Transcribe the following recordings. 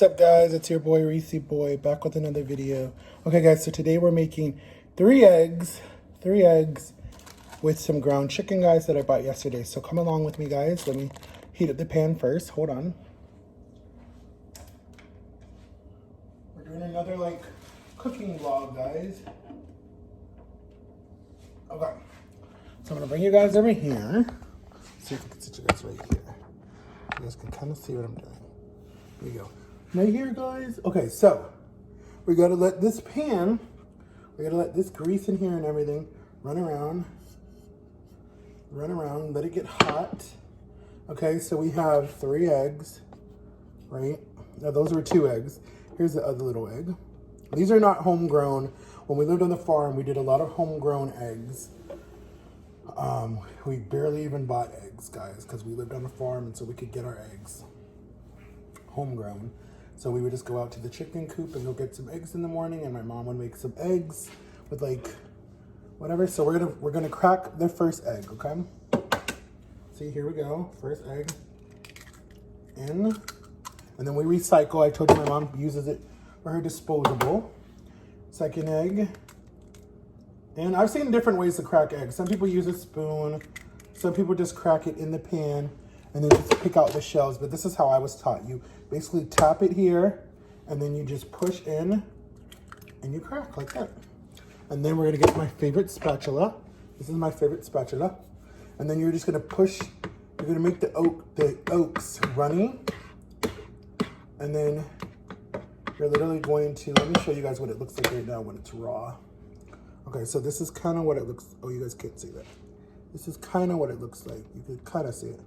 What's up, guys? It's your boy Reese Boy back with another video. Okay, guys, so today we're making three eggs with some ground chicken, guys, that I bought yesterday. So come along with me, guys. Let me heat up the pan first. Hold on. We're doing another cooking vlog, guys. Okay, so I'm gonna bring you guys over here. See if I can sit you guys right here. You guys can kind of see what I'm doing. There you go. Right here, guys. Okay, so we gotta let this pan, we gotta let this grease in here and everything run around, let it get hot. Okay, so we have 3 eggs, right? Now those were 2 eggs. Here's the other little egg. These are not homegrown. When we lived on the farm, we did a lot of homegrown eggs. We barely even bought eggs, guys, because we lived on the farm and so we could get our eggs homegrown. So we would just go out to the chicken coop and go get some eggs in the morning, and my mom would make some eggs with whatever. So we're gonna crack the first egg, okay? See, here we go. First egg in, and then we recycle. I told you my mom uses it for her disposable. Second egg, and I've seen different ways to crack eggs. Some people use a spoon. Some people just crack it in the pan and then just pick out the shells. But this is how I was taught. You basically tap it here, and then you just push in, and you crack like that. And then we're gonna get my favorite spatula. This is my favorite spatula. And then you're just gonna push, you're gonna make the oaks runny. And then you're literally going to, let me show you guys what it looks like right now when it's raw. Okay, so this is kind of what it looks, oh, you guys can't see that. This is kind of what it looks like. You can kind of see it.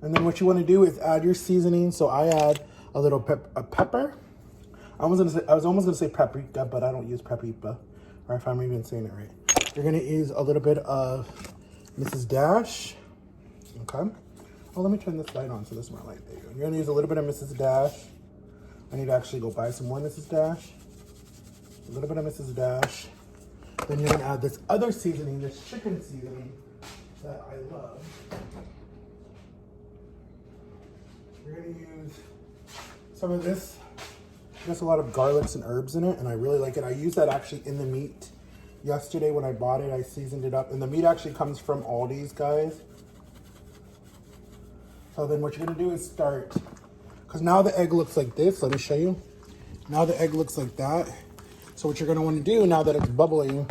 And then what you want to do is add your seasoning. So I add a little pepper. I was almost gonna say paprika, but I don't use paprika, or if I'm even saying it right. You're gonna use a little bit of Mrs. Dash. Okay. Oh, let me turn this light on so this is my light. There you go. You're gonna use a little bit of Mrs. Dash. I need to actually go buy some more Mrs. Dash. A little bit of Mrs. Dash. Then you're gonna add this other seasoning, this chicken seasoning that I love. You're gonna use some of this. There's a lot of garlics and herbs in it, and I really like it. I used that actually in the meat yesterday when I bought it. I seasoned it up, and the meat actually comes from Aldi's, guys. So then what you're gonna do is start, because now the egg looks like this. Let me show you. Now the egg looks like that. So what you're gonna wanna do now that it's bubbling,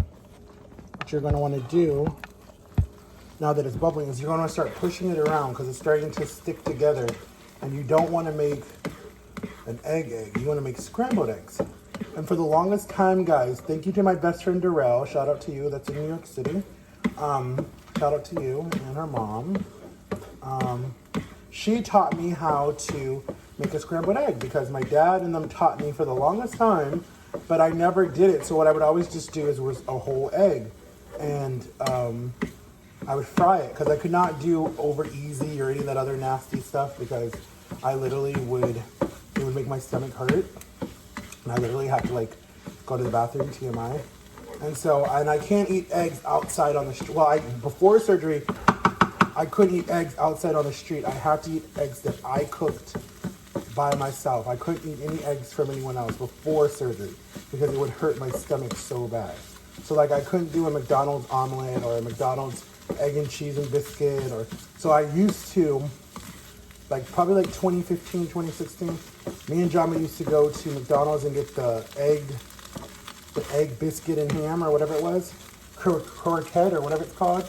what you're gonna wanna do now that it's bubbling is you're gonna start pushing it around because it's starting to stick together. And you don't want to make an egg. You want to make scrambled eggs. And for the longest time, guys, thank you to my best friend Darrell. Shout out to you. That's in New York City. Shout out to you and her mom. She taught me how to make a scrambled egg because my dad and them taught me for the longest time, but I never did it. So what I would always just do was a whole egg. And I would fry it because I could not do over easy or any of that other nasty stuff because I literally it would make my stomach hurt. And I literally have to go to the bathroom, TMI. And so, and I can't eat eggs outside on the street. Well, before surgery, I couldn't eat eggs outside on the street. I had to eat eggs that I cooked by myself. I couldn't eat any eggs from anyone else before surgery because it would hurt my stomach so bad. So I couldn't do a McDonald's omelet or a McDonald's egg and cheese and biscuit, or so I used to probably 2015, 2016. Me and Jama used to go to McDonald's and get the egg biscuit and ham or whatever it was, croquette or whatever it's called,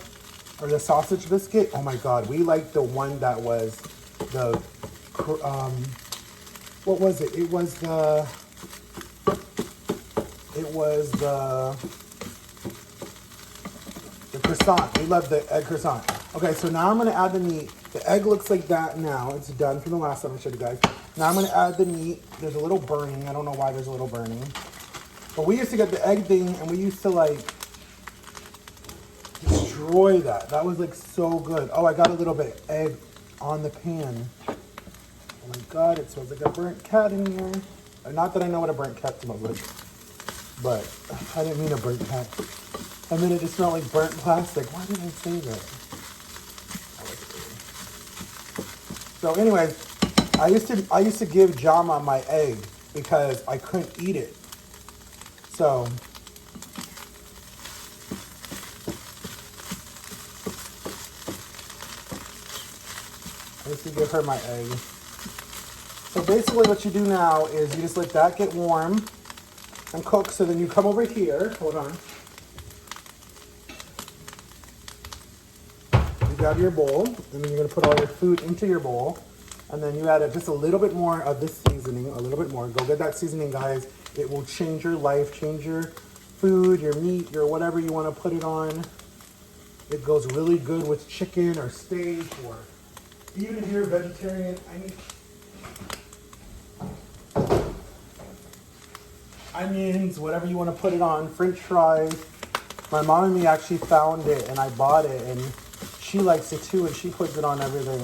or the sausage biscuit. Oh my God, we liked the one that was the what was it? It was the croissant. We love the egg croissant. Okay, so now I'm gonna add the meat. The egg looks like that now. It's done from the last time I showed you guys. Now I'm gonna add the meat. There's a little burning. I don't know why there's a little burning. But we used to get the egg thing and we used to destroy that. That was so good. Oh, I got a little bit of egg on the pan. Oh my God, it smells like a burnt cat in here. Not that I know what a burnt cat smells like, but I didn't mean a burnt cat. And then it just smelled like burnt plastic. Why did I say that? So anyways, I used to give Jama my egg because I couldn't eat it. So I used to give her my egg. So basically what you do now is you just let that get warm and cook. So then you come over here, hold on. You grab your bowl, and then you're gonna put all your food into your bowl. And then you add just a little bit more of this seasoning, a little bit more. Go get that seasoning, guys. It will change your life, change your food, your meat, your whatever you wanna put it on. It goes really good with chicken or steak, or even if you're a vegetarian, onions, whatever you want to put it on, French fries. My mom and me actually found it and I bought it and she likes it too and she puts it on everything.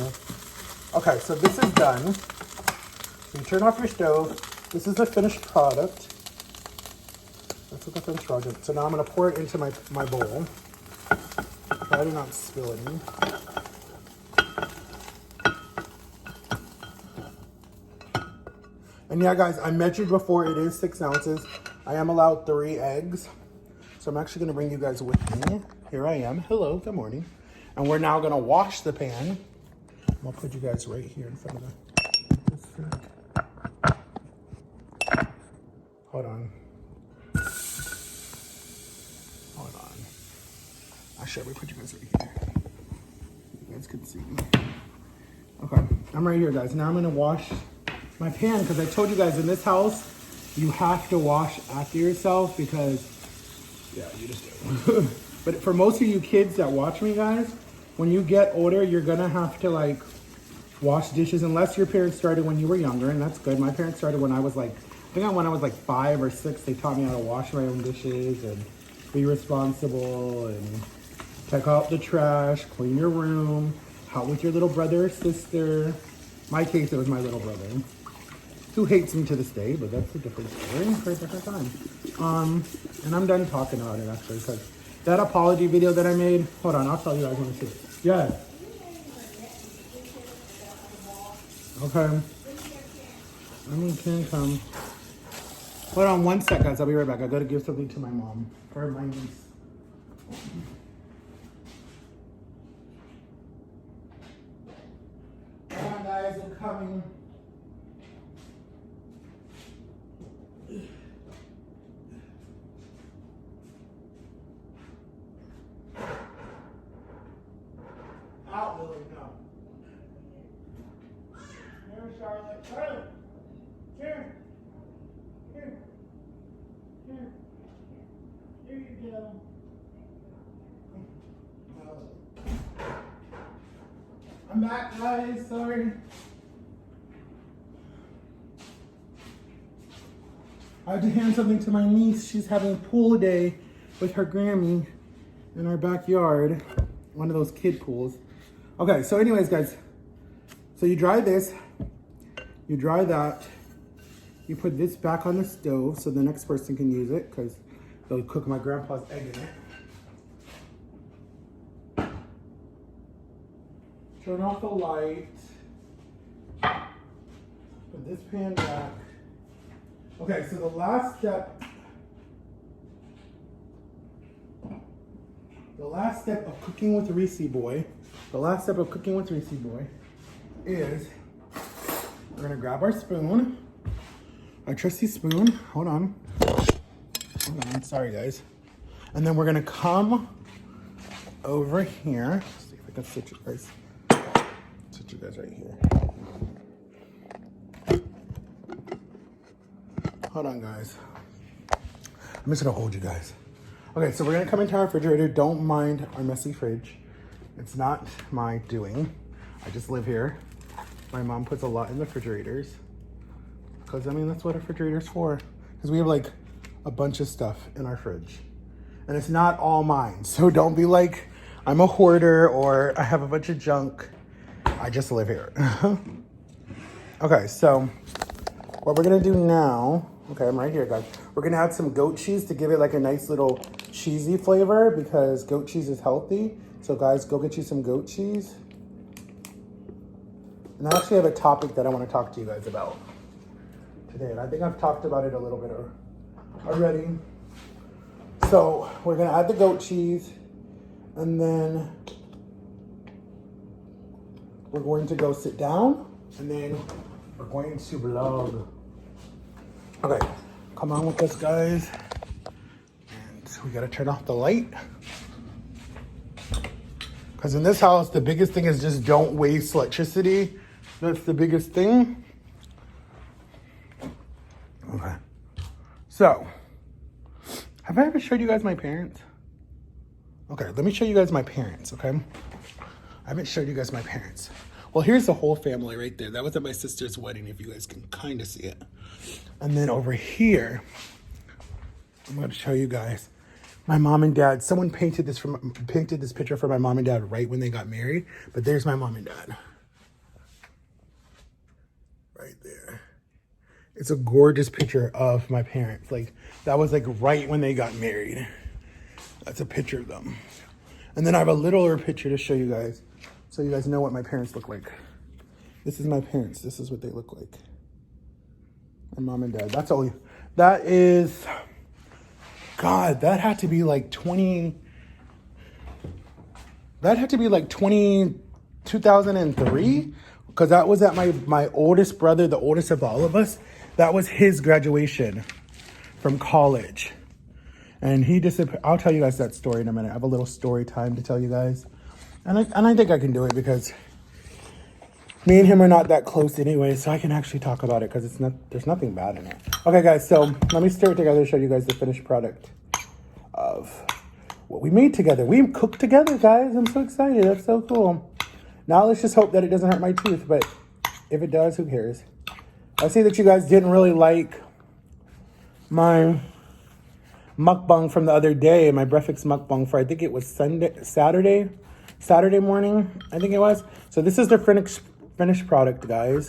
Okay, so this is done. So you turn off your stove. This is the finished product. That's what the finished product. So now I'm going to pour it into my bowl. Try to not spill any. And yeah, guys, I measured before. It is 6 ounces. I am allowed 3 eggs. So I'm actually going to bring you guys with me. Here I am. Hello, good morning. And we're now going to wash the pan. I'll put you guys right here in front of the... Hold on. Hold on. Actually, we put you guys right here. You guys can see me. Okay, I'm right here, guys. Now I'm going to wash my pan, because I told you guys in this house, you have to wash after yourself because, yeah, you just do. But for most of you kids that watch me, guys, when you get older, you're going to have to, like, wash dishes unless your parents started when you were younger, and that's good. My parents started when I was, like, I think when I was, like, 5 or 6, they taught me how to wash my own dishes and be responsible and take out the trash, clean your room, help with your little brother or sister. My case, it was my little brother, who hates me to this day, but that's a different story for a different time. And I'm done talking about it, actually, because that apology video that I made, hold on, I'll tell you guys when I see it. Yeah. Okay. I mean, can come. Hold on 1 sec, guys. I'll be right back. I gotta give something to my mom for my niece. Come on, guys, I'm coming. Out, Lily, no. Here, Charlotte. Charlotte! Here! Here! Here! Here you go. I'm back, guys. Sorry. I had to hand something to my niece. She's having pool day with her Grammy in our backyard. One of those kid pools. Okay, so anyways, guys. So you dry this. You dry that. You put this back on the stove so the next person can use it because they'll cook my grandpa's egg in it. Turn off the light. Put this pan back. Okay, so the last step of cooking with Reese Boy, is we're gonna grab our spoon, our trusty spoon. Hold on, sorry guys. And then we're gonna come over here. Let's see if I can sit you guys. Sit you guys right here. Hold on, guys. I'm just gonna hold you guys. Okay, so we're gonna come into our refrigerator. Don't mind our messy fridge. It's not my doing. I just live here. My mom puts a lot in the refrigerators. Because, I mean, that's what a refrigerator's for. Because we have, like, a bunch of stuff in our fridge. And it's not all mine. So don't be like, I'm a hoarder or I have a bunch of junk. I just live here. Okay, so what we're gonna do now, okay, I'm right here, guys. We're gonna add some goat cheese to give it like a nice little cheesy flavor because goat cheese is healthy. So guys, go get you some goat cheese. And I actually have a topic that I want to talk to you guys about today. And I think I've talked about it a little bit already. So we're going to add the goat cheese. And then we're going to go sit down. And then we're going to vlog. Okay, come on with us, guys. And we got to turn off the light. Because in this house, the biggest thing is just don't waste electricity. That's the biggest thing. Okay. So, have I ever showed you guys my parents? Okay, let me show you guys my parents, okay? I haven't showed you guys my parents. Well, here's the whole family right there. That was at my sister's wedding, if you guys can kind of see it. And then over here, I'm going to show you guys my mom and dad. Someone painted this picture for my mom and dad right when they got married. But there's my mom and dad. Right there. It's a gorgeous picture of my parents. Like, that was like right when they got married. That's a picture of them. And then I have a littler picture to show you guys, so you guys know what my parents look like. This is my parents. This is what they look like. My mom and dad. That is, God, that had to be like 2003, because that was at my oldest brother, the oldest of all of us. That was his graduation from college. And he disappeared. I'll tell you guys that story in a minute. I have a little story time to tell you guys. And I think I can do it because me and him are not that close anyway, so I can actually talk about it because there's nothing bad in it. Okay, guys, so let me stir it together to show you guys the finished product of what we made together. We cooked together, guys. I'm so excited. That's so cool. Now let's just hope that it doesn't hurt my tooth, but if it does, who cares? I see that you guys didn't really like my mukbang from the other day, my breakfast mukbang for, I think it was Saturday morning, I think it was. So this is the finished product, guys.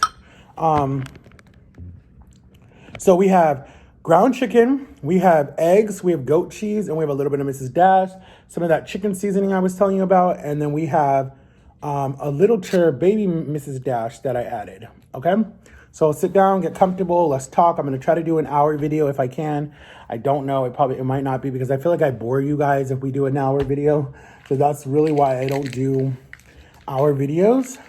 So we have ground chicken, we have eggs, we have goat cheese, and we have a little bit of Mrs. Dash, some of that chicken seasoning I was telling you about, and then we have a little baby Mrs. Dash that I added, okay? So sit down, get comfortable, let's talk. I'm going to try to do an hour video if I can. I don't know, it might not be, because I feel like I bore you guys if we do an hour video. So that's really why I don't do hour videos.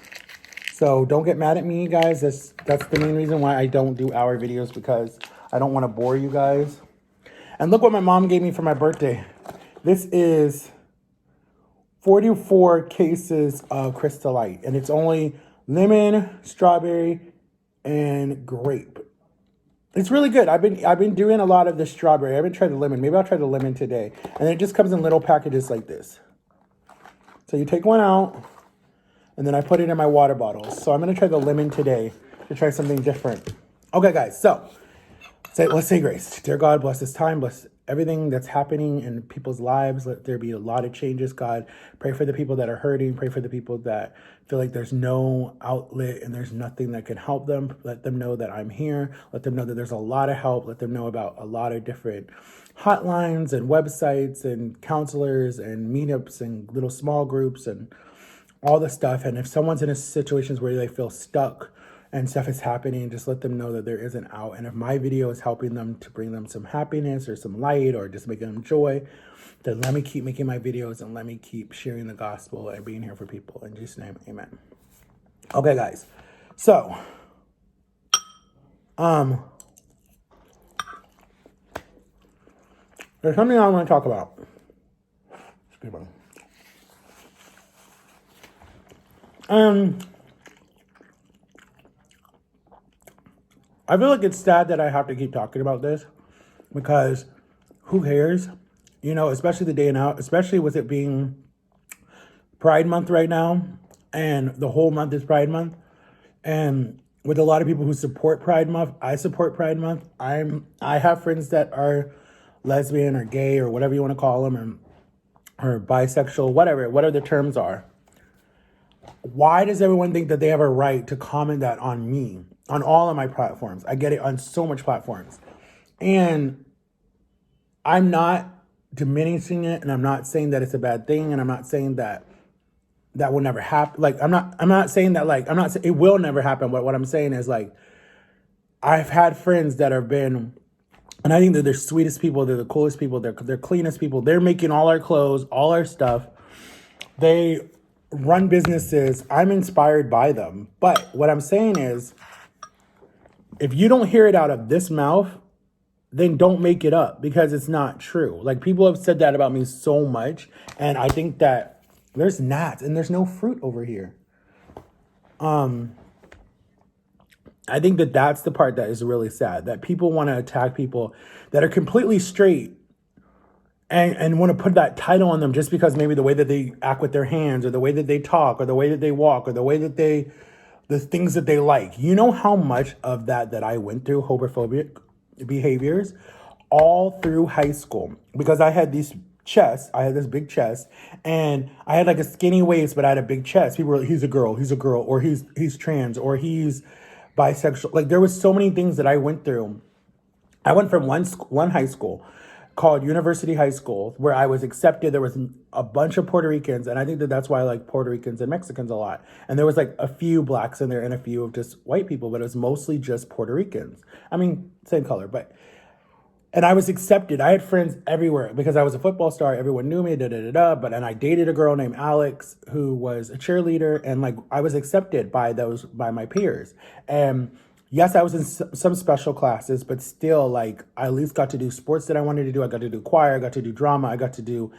So don't get mad at me, guys. That's the main reason why I don't do hour videos, because I don't want to bore you guys. And look what my mom gave me for my birthday. This is 44 cases of Crystal Light, and it's only lemon, strawberry, and grape. It's really good. I've been doing a lot of the strawberry. I haven't tried the lemon. Maybe I'll try the lemon today. And it just comes in little packages like this. So you take one out, and then I put it in my water bottles. So I'm going to try the lemon today to try something different. Okay, guys. So let's say grace. Dear God, bless this time. Bless everything that's happening in people's lives. Let there be a lot of changes, God. Pray for the people that are hurting. Pray for the people that feel like there's no outlet and there's nothing that can help them. Let them know that I'm here. Let them know that there's a lot of help. Let them know about a lot of different hotlines and websites and counselors and meetups and little small groups and all the stuff. And if someone's in a situations where they feel stuck and stuff is happening, just let them know that there is an out. And if my video is helping them to bring them some happiness or some light or just making them joy, then let me keep making my videos and let me keep sharing the gospel and being here for people. In Jesus' name, amen. Okay, guys. So, there's something I want to talk about. Excuse me. I feel like it's sad that I have to keep talking about this, because who cares? You know, especially the day and out, especially with it being Pride Month right now, and the whole month is Pride Month. And with a lot of people who support Pride Month, I support Pride Month. I have friends that are lesbian or gay or whatever you want to call them, or bisexual, whatever the terms are. Why does everyone think that they have a right to comment that on me, on all of my platforms? I get it on so much platforms. And I'm not diminishing it, and I'm not saying that it's a bad thing, and I'm not saying that that will never happen. Like, I'm not saying that, like, it will never happen. But what I'm saying is, like, I've had friends that have been, and I think they're the sweetest people. They're the coolest people. They're cleanest people. They're making all our clothes, all our stuff. They run businesses. I'm inspired by them. But what I'm saying is, if you don't hear it out of this mouth, then don't make it up, because it's not true. Like, people have said that about me so much. And I think that there's gnats and there's no fruit over here. I think that that's the part that is really sad, that people want to attack people that are completely straight and want to put that title on them just because maybe the way that they act with their hands, or the way that they talk, or the way that they walk, or the way that the things that they like. You know how much of that I went through, homophobic behaviors, all through high school, because I had these chests. I had this big chest, and I had like a skinny waist, but I had a big chest. People were like, he's a girl, or he's trans, or he's bisexual. Like, there was so many things that I went through. I went from one high school called University High School, where I was accepted. There was a bunch of Puerto Ricans, and I think that that's why I like Puerto Ricans and Mexicans a lot. And there was like a few blacks in there and a few of just white people, but it was mostly just Puerto Ricans. I mean, same color, and I was accepted. I had friends everywhere because I was a football star. Everyone knew me, But, and I dated a girl named Alex who was a cheerleader, and like, I was accepted by my peers. And yes, I was in some special classes, but still, like, I at least got to do sports that I wanted to do. I got to do choir, I got to do drama, I got to do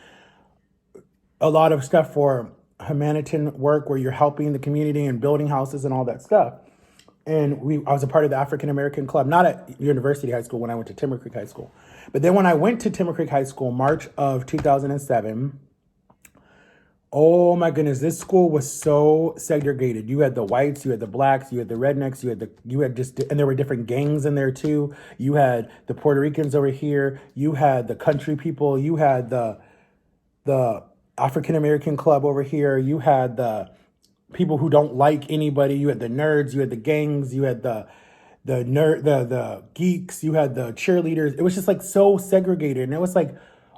a lot of stuff for humanitarian work where you're helping the community and building houses and all that stuff. And I was a part of the African American Club, not at University High School, when I went to Timber Creek High School. But then when I went to Timber Creek High School, March of 2007, oh my goodness, this school was so segregated. You had the whites, you had the blacks, you had the rednecks, and there were different gangs in there too. You had the Puerto Ricans over here, you had the country people, you had the African American Club over here, you had the people who don't like anybody, you had the nerds, you had the gangs, you had the geeks, you had the cheerleaders. It was just like so segregated. And it was like,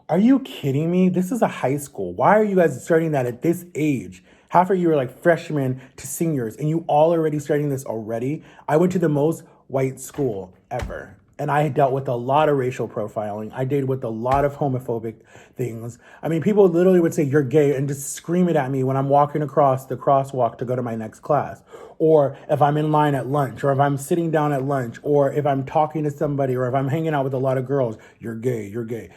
are you kidding me? This is a high school. Why are you guys starting that at this age? Half of you are like freshmen to seniors, and you all already starting this already. I went to the most white school ever. And I dealt with a lot of racial profiling. I dealt with a lot of homophobic things. I mean, people literally would say, you're gay, and just scream it at me when I'm walking across the crosswalk to go to my next class. Or if I'm in line at lunch, or if I'm sitting down at lunch, or if I'm talking to somebody, or if I'm hanging out with a lot of girls, you're gay, you're gay.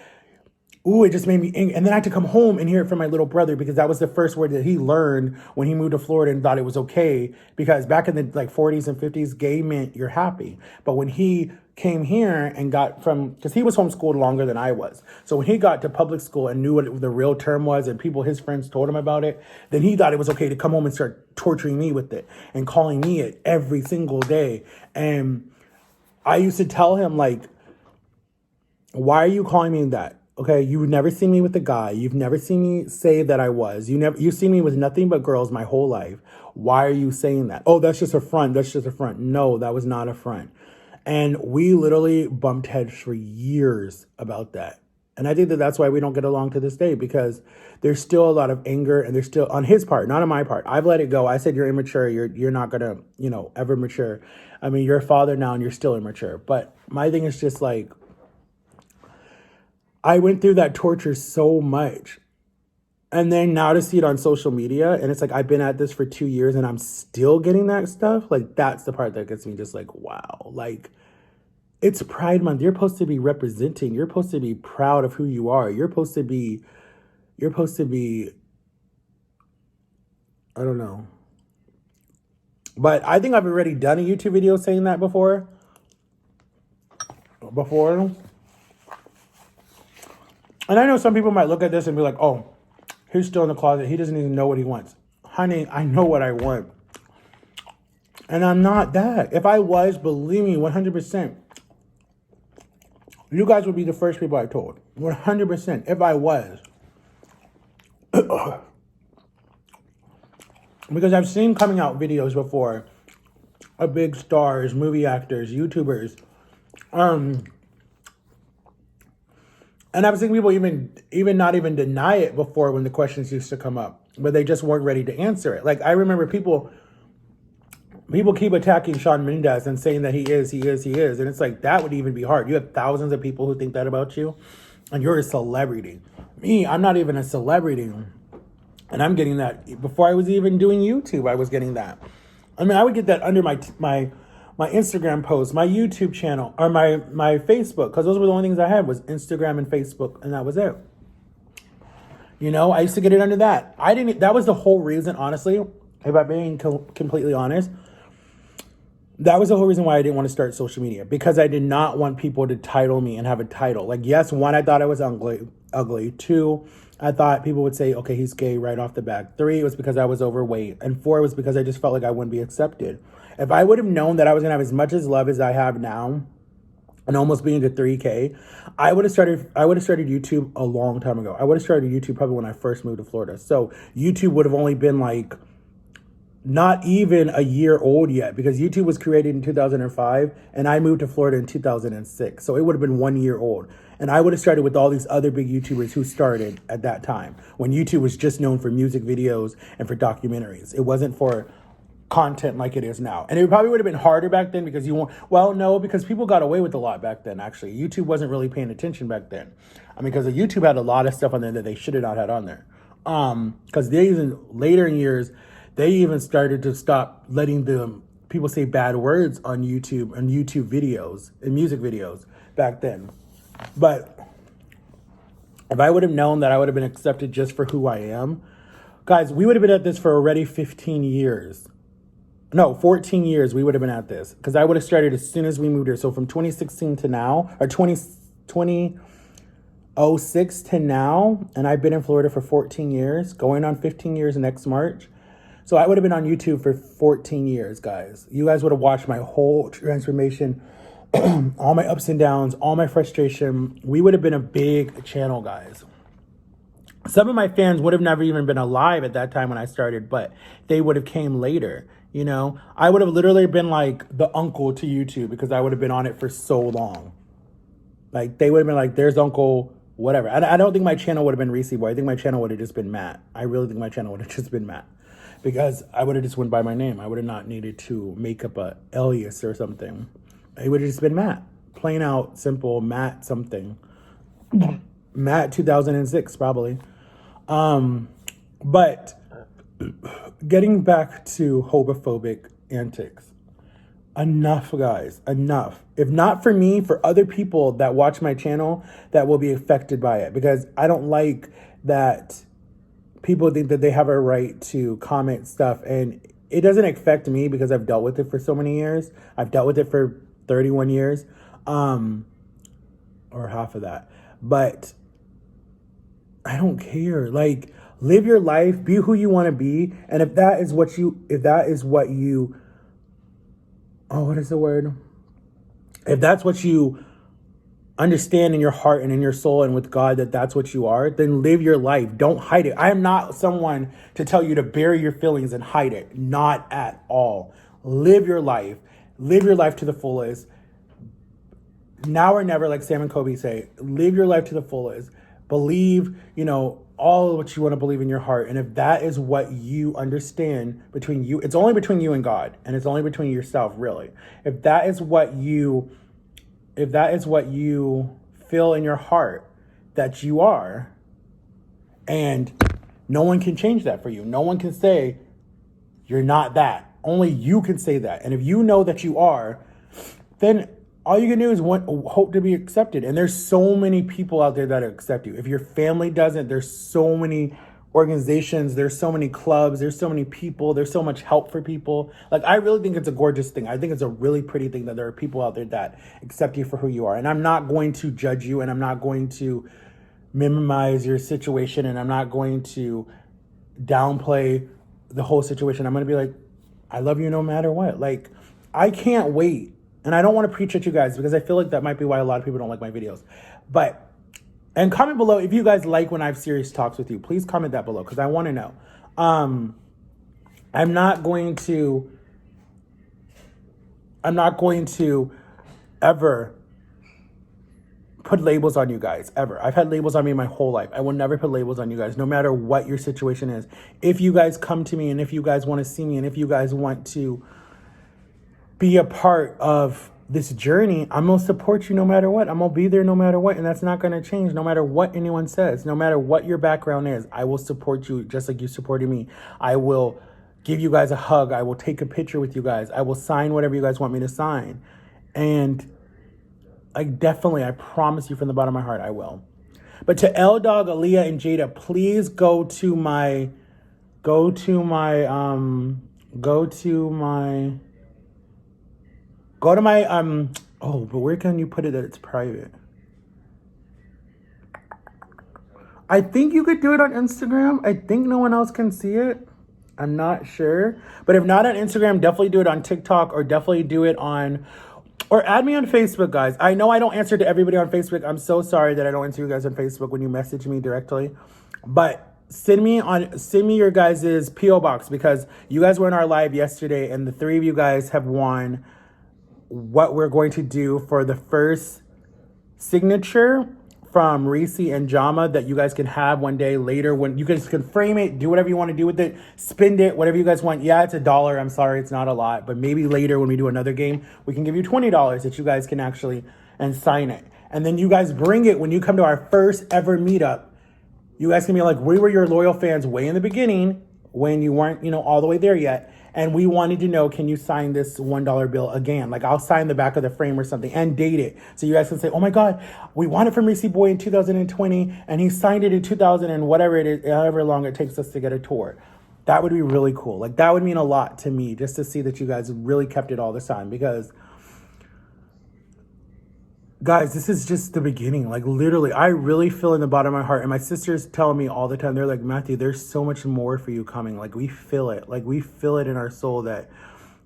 Ooh, it just made me angry. And then I had to come home and hear it from my little brother, because that was the first word that he learned when he moved to Florida and thought it was okay. Because back in the like 40s and 50s, gay meant you're happy. But when he came here and because he was homeschooled longer than I was. So when he got to public school and knew what the real term was, and his friends told him about it, then he thought it was okay to come home and start torturing me with it and calling me it every single day. And I used to tell him, like, why are you calling me that? Okay, you've never seen me with a guy. You've never seen me say that I was. You've seen me with nothing but girls my whole life. Why are you saying that? Oh, that's just a front. That's just a front. No, that was not a front. And we literally bumped heads for years about that. And I think that that's why we don't get along to this day, because there's still a lot of anger, and there's still on his part, not on my part. I've let it go. I said, you're immature. You're not going to, ever mature. I mean, you're a father now and you're still immature. But my thing is just like, I went through that torture so much. And then now to see it on social media, and it's like, I've been at this for 2 years and I'm still getting that stuff. Like, that's the part that gets me just like, wow. Like, it's Pride Month. You're supposed to be representing. You're supposed to be proud of who you are. You're supposed to be, I don't know. But I think I've already done a YouTube video saying that before. And I know some people might look at this and be like, oh, he's still in the closet. He doesn't even know what he wants. Honey, I know what I want. And I'm not that. If I was, believe me, 100%, you guys would be the first people I told. 100%, if I was. Because I've seen coming out videos before of big stars, movie actors, YouTubers, and I've seen people even not even deny it before when the questions used to come up. but they just weren't ready to answer it. Like, I remember people keep attacking Shawn Mendes and saying that he is. And it's like, that would even be hard. You have thousands of people who think that about you, and you're a celebrity. Me, I'm not even a celebrity. And I'm getting that before I was even doing YouTube. I was getting that. I mean, I would get that under my Instagram posts, my YouTube channel, or my Facebook, because those were the only things I had was Instagram and Facebook, and that was it. You know, I used to get it under that. That was the whole reason, honestly, if I'm being completely honest, that was the whole reason why I didn't want to start social media, because I did not want people to title me and have a title. Like, yes, one, I thought I was ugly. Two, I thought people would say, okay, he's gay right off the bat. Three, it was because I was overweight. And four, it was because I just felt like I wouldn't be accepted. If I would have known that I was going to have as much as love as I have now, and almost being to 3K, I would have started YouTube a long time ago. I would have started YouTube probably when I first moved to Florida. So YouTube would have only been like not even a year old yet, because YouTube was created in 2005 and I moved to Florida in 2006. So it would have been 1 year old. And I would have started with all these other big YouTubers who started at that time, when YouTube was just known for music videos and for documentaries. It wasn't for content like it is now. And it probably would have been harder back then because because people got away with a lot back then, actually. YouTube wasn't really paying attention back then. I mean, because YouTube had a lot of stuff on there that they should have not had on there. Because later in years, they even started to stop letting people say bad words on YouTube and YouTube videos and music videos back then. But if I would have known that I would have been accepted just for who I am, guys, we would have been at this for already 15 years. No, 14 years we would have been at this, because I would have started as soon as we moved here. So from 2016 to now, or 2006 to now, and I've been in Florida for 14 years, going on 15 years next March. So I would have been on YouTube for 14 years, guys. You guys would have watched my whole transformation, all my ups and downs, all my frustration. We would have been a big channel, guys. Some of my fans would have never even been alive at that time when I started, but they would have came later. You know, I would have literally been like the uncle to YouTube, because I would have been on it for so long. Like, they would have been like, there's Uncle whatever. I don't think my channel would have been Reese Boy. I think my channel would have just been Matt. I really think my channel would have just been Matt, because I would have just went by my name. I would have not needed to make up a alias or something. It would have just been Matt. Plain out, simple, Matt something. Matt 2006, probably. But getting back to homophobic antics. Enough, guys. Enough. If not for me, for other people that watch my channel that will be affected by it. Because I don't like that people think that they have a right to comment stuff. And it doesn't affect me because I've dealt with it for so many years. I've dealt with it for 31 years. Or half of that. But I don't care. Like, live your life, be who you want to be. And if that is what you, if that's what you understand in your heart and in your soul and with God, that's what you are, then live your life. Don't hide it. I am not someone to tell you to bury your feelings and hide it. Not at all. Live your life. Live your life to the fullest. Now or never, like Sam and Kobe say, live your life to the fullest. Believe, all what you want to believe in your heart. And if that is what you understand between you, it's only between you and God, and it's only between yourself, really. If that is what you feel in your heart that you are, and no one can change that for you. No one can say you're not that. Only you can say that. And if you know that you are, then all you can do is hope to be accepted. And there's so many people out there that accept you. If your family doesn't, there's so many organizations, there's so many clubs, there's so many people, there's so much help for people. Like, I really think it's a gorgeous thing. I think it's a really pretty thing that there are people out there that accept you for who you are. And I'm not going to judge you, and I'm not going to minimize your situation, and I'm not going to downplay the whole situation. I'm going to be like, I love you no matter what. Like, I can't wait. And I don't want to preach at you guys, because I feel like that might be why a lot of people don't like my videos. And comment below if you guys like when I have serious talks with you. Please comment that below, because I want to know. I'm not going to ever put labels on you guys, ever. I've had labels on me my whole life. I will never put labels on you guys, no matter what your situation is. If you guys come to me and if you guys want to see me and if you guys want to be a part of this journey, I'm going to support you no matter what. I'm going to be there no matter what. And that's not going to change no matter what anyone says. No matter what your background is, I will support you just like you supported me. I will give you guys a hug. I will take a picture with you guys. I will sign whatever you guys want me to sign. And I promise you from the bottom of my heart, I will. But to L Dog, Aaliyah, and Jada, please go to my, oh, but where can you put it that it's private? I think you could do it on Instagram. I think no one else can see it. I'm not sure. But if not on Instagram, definitely do it on TikTok or definitely do it on, or add me on Facebook, guys. I know I don't answer to everybody on Facebook. I'm so sorry that I don't answer you guys on Facebook when you message me directly. But send me your guys' P.O. box, because you guys were in our live yesterday and the 3 of you guys have won what we're going to do for the first signature from Reese and Jama that you guys can have one day later, when you guys can frame it, do whatever you want to do with it, spend it, whatever you guys want. Yeah, it's $1. I'm sorry, it's not a lot, but maybe later when we do another game, we can give you $20 that you guys can actually and sign it. And then you guys bring it when you come to our first ever meetup. You guys can be like, we were your loyal fans way in the beginning when you weren't, all the way there yet. And we wanted to know, can you sign this $1 bill again? Like, I'll sign the back of the frame or something and date it. So you guys can say, oh my God, we won it from Reese Boy in 2020 and he signed it in 2000 and whatever it is, however long it takes us to get a tour. That would be really cool. Like, that would mean a lot to me just to see that you guys really kept it all this time, because guys, this is just the beginning. Like, literally, I really feel in the bottom of my heart, and my sisters tell me all the time, they're like, Matthew, there's so much more for you coming. Like, we feel it. Like, we feel it in our soul that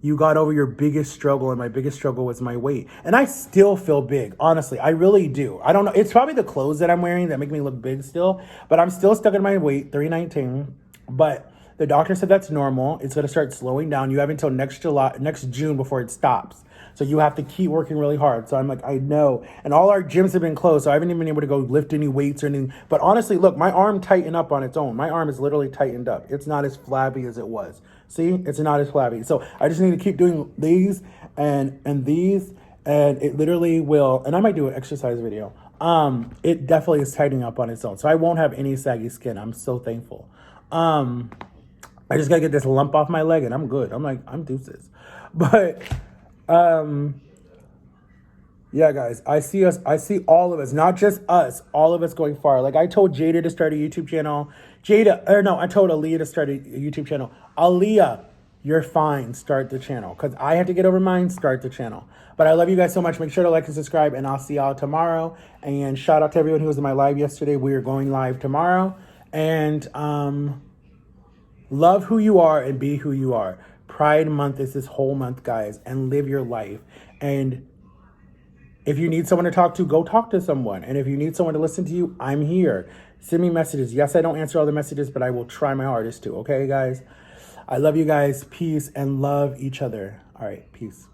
you got over your biggest struggle, and my biggest struggle was my weight. And I still feel big, honestly. I really do. I don't know. It's probably the clothes that I'm wearing that make me look big still, but I'm still stuck in my weight, 319. But the doctor said that's normal. It's going to start slowing down. You have until next June before it stops. So you have to keep working really hard. So I'm like, I know. And all our gyms have been closed, so I haven't even been able to go lift any weights or anything. But honestly, look, my arm tightened up on its own. My arm is literally tightened up. It's not as flabby as it was. See, it's not as flabby. So I just need to keep doing these and these, and it literally will. And I might do an exercise video. It definitely is tightening up on its own. So I won't have any saggy skin. I'm so thankful. I just gotta get this lump off my leg and I'm good. I'm deuces. But yeah, guys, I see all of us, not just us, all of us going far. Like, I told Jada to start a YouTube channel. I told Aaliyah to start a YouTube channel. Aaliyah, you're fine. Start the channel. Because I have to get over mine. Start the channel. But I love you guys so much. Make sure to like and subscribe, and I'll see y'all tomorrow. And shout out to everyone who was in my live yesterday. We are going live tomorrow. And love who you are and be who you are. Pride Month is this whole month, guys, and live your life. And if you need someone to talk to, go talk to someone. And if you need someone to listen to you, I'm here. Send me messages. Yes, I don't answer all the messages, but I will try my hardest to. Okay, guys? I love you guys. Peace, and love each other. All right, peace.